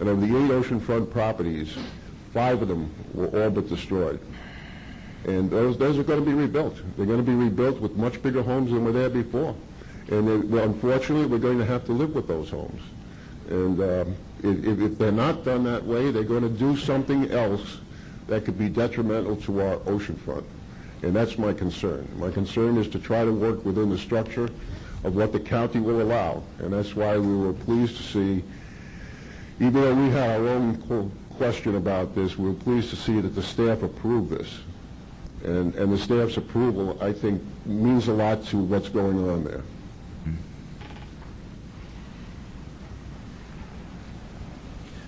And of the 8 oceanfront properties, 5 of them were all but destroyed. And those are going to be rebuilt. They're going to be rebuilt with much bigger homes than were there before. And unfortunately, we're going to have to live with those homes. And if they're not done that way, they're going to do something else that could be detrimental to our oceanfront. And that's my concern. My concern is to try to work within the structure of what the county will allow. And that's why we were pleased to see, even though we had our own question about this, we were pleased to see that the staff approved this. And the staff's approval, I think, means a lot to what's going on there.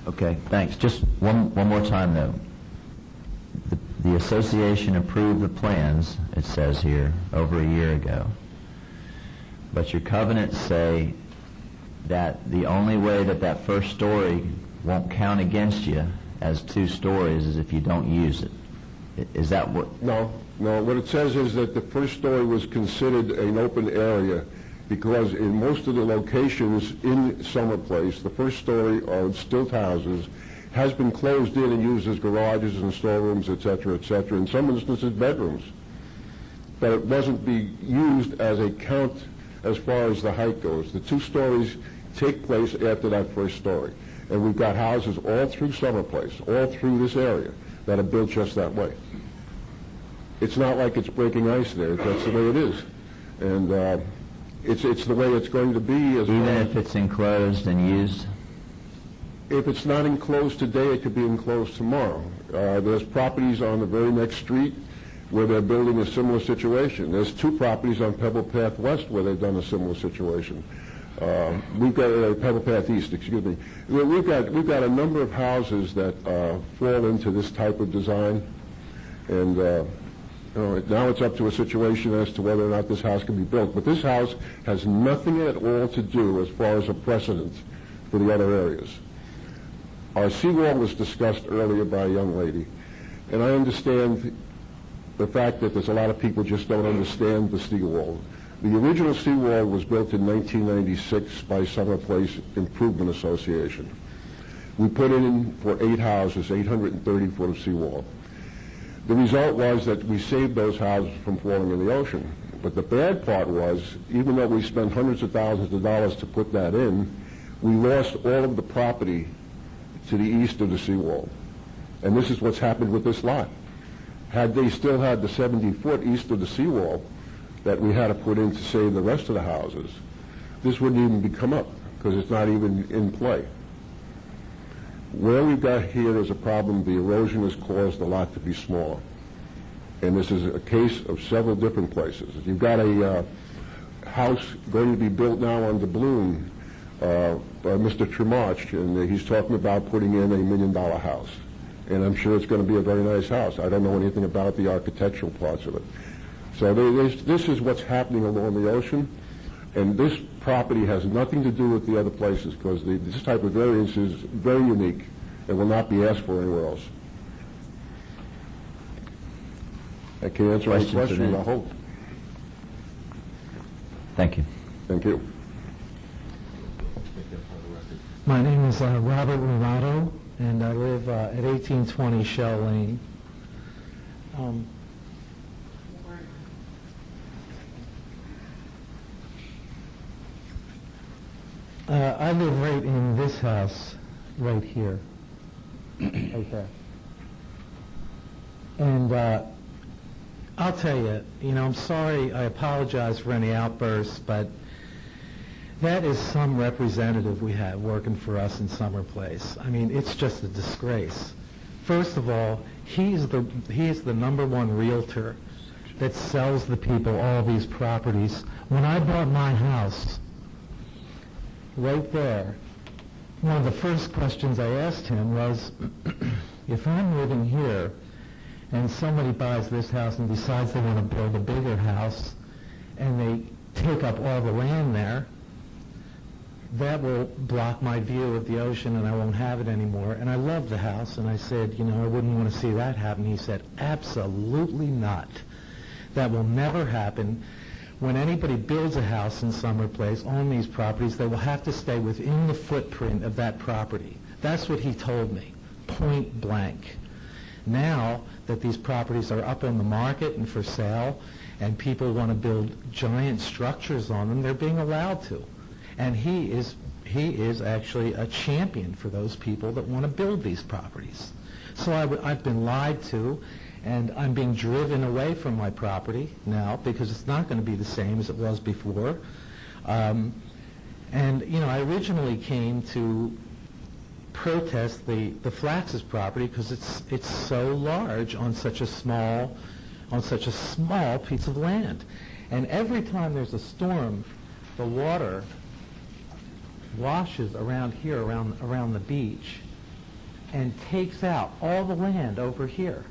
Okay, thanks. Just one more time, though. The association approved the plans, it says here, over a year ago. But your covenants say that the only way that first story won't count against you as 2 stories is if you don't use it. Is that what? No. What it says is that the first story was considered an open area because in most of the locations in Summerplace, the first story of stilt houses has been closed in and used as garages and storerooms, et cetera, in some instances bedrooms. But it wasn't being used as a count as far as the height goes. The 2 stories take place after that first story. And we've got houses all through Summerplace, all through this area, that are built just that way. It's not like it's breaking ice there. That's the way it is. And it's the way it's going to be. Even if it's enclosed and used? If it's not enclosed today, it could be enclosed tomorrow. There's properties on the very next street where they're building a similar situation. There's 2 properties on Pebble Path West where they've done a similar situation. We've got Pebble Path East, excuse me. We've got a number of houses that fall into this type of design, and now it's up to a situation as to whether or not this house can be built. But this house has nothing at all to do as far as a precedent for the other areas. Our seawall was discussed earlier by a young lady, and I understand the fact that there's a lot of people just don't understand the seawall. The original seawall was built in 1996 by Summerplace Improvement Association. We put in for 8 houses, 830 foot of seawall. The result was that we saved those houses from falling in the ocean. But the bad part was, even though we spent hundreds of thousands of dollars to put that in, we lost all of the property to the east of the seawall. And this is what's happened with this lot. Had they still had the 70 foot east of the seawall that we had to put in to save the rest of the houses, this wouldn't even come up because it's not even in play. Where we've got here is a problem. The erosion has caused the lot to be smaller. And this is a case of several different places. You've got a house going to be built now on Doubloon by Mr. Tremarch, and he's talking about putting in $1 million house. And I'm sure it's going to be a very nice house. I don't know anything about the architectural parts of it. So this is what's happening along the ocean, and this property has nothing to do with the other places because this type of variance is very unique and will not be asked for anywhere else. I can answer any questions, I hope. Thank you. Thank you. My name is Robert Rumato, and I live at 1820 Shell Lane. I live right in this house, right here, right there. And I'll tell you, I'm sorry, I apologize for any outbursts, but that is some representative we have working for us in Summerplace. I mean, it's just a disgrace. First of all, he is the #1 realtor that sells the people all these properties. When I bought my house, right there, one of the first questions I asked him was, if I'm living here and somebody buys this house and decides they want to build a bigger house and they take up all the land there, that will block my view of the ocean and I won't have it anymore. And I love the house, and I said, I wouldn't want to see that happen. He said, absolutely not. That will never happen. When anybody builds a house in Summerplace on these properties, they will have to stay within the footprint of that property. That's what he told me, point blank. Now that these properties are up on the market and for sale, and people want to build giant structures on them, they're being allowed to. And he is actually a champion for those people that want to build these properties. So I've been lied to, and I'm being driven away from my property now because it's not going to be the same as it was before. And, you know, I originally came to protest the Flax's property because it's so large on such a small piece of land. And every time there's a storm, the water washes around here, around the beach, and takes out all the land over here.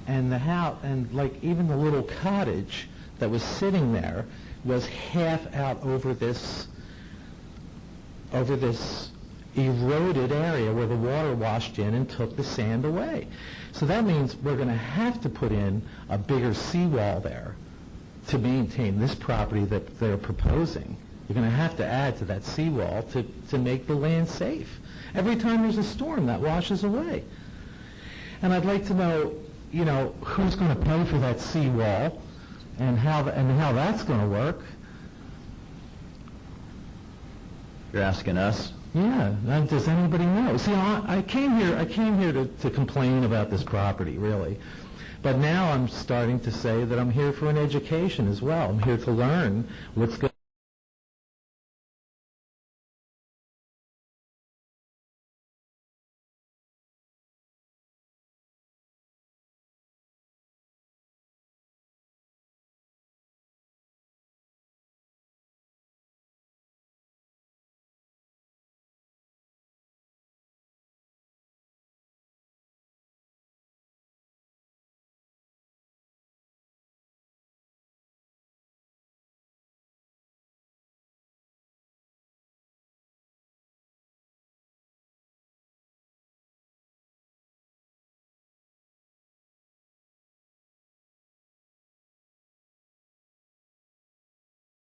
And the house, and like even the little cottage that was sitting there was half out over this eroded area where the water washed in and took the sand away. So that means we're going to have to put in a bigger seawall there to maintain this property that they're proposing. You're going to have to add to that seawall to make the land safe. Every time there's a storm, that washes away. And I'd like to know, you know, who's going to pay for that seawall and how that's going to work. You're asking us? Yeah, does anybody know? See, I came here to complain about this property, really. But now I'm starting to say that I'm here for an education as well. I'm here to learn what's going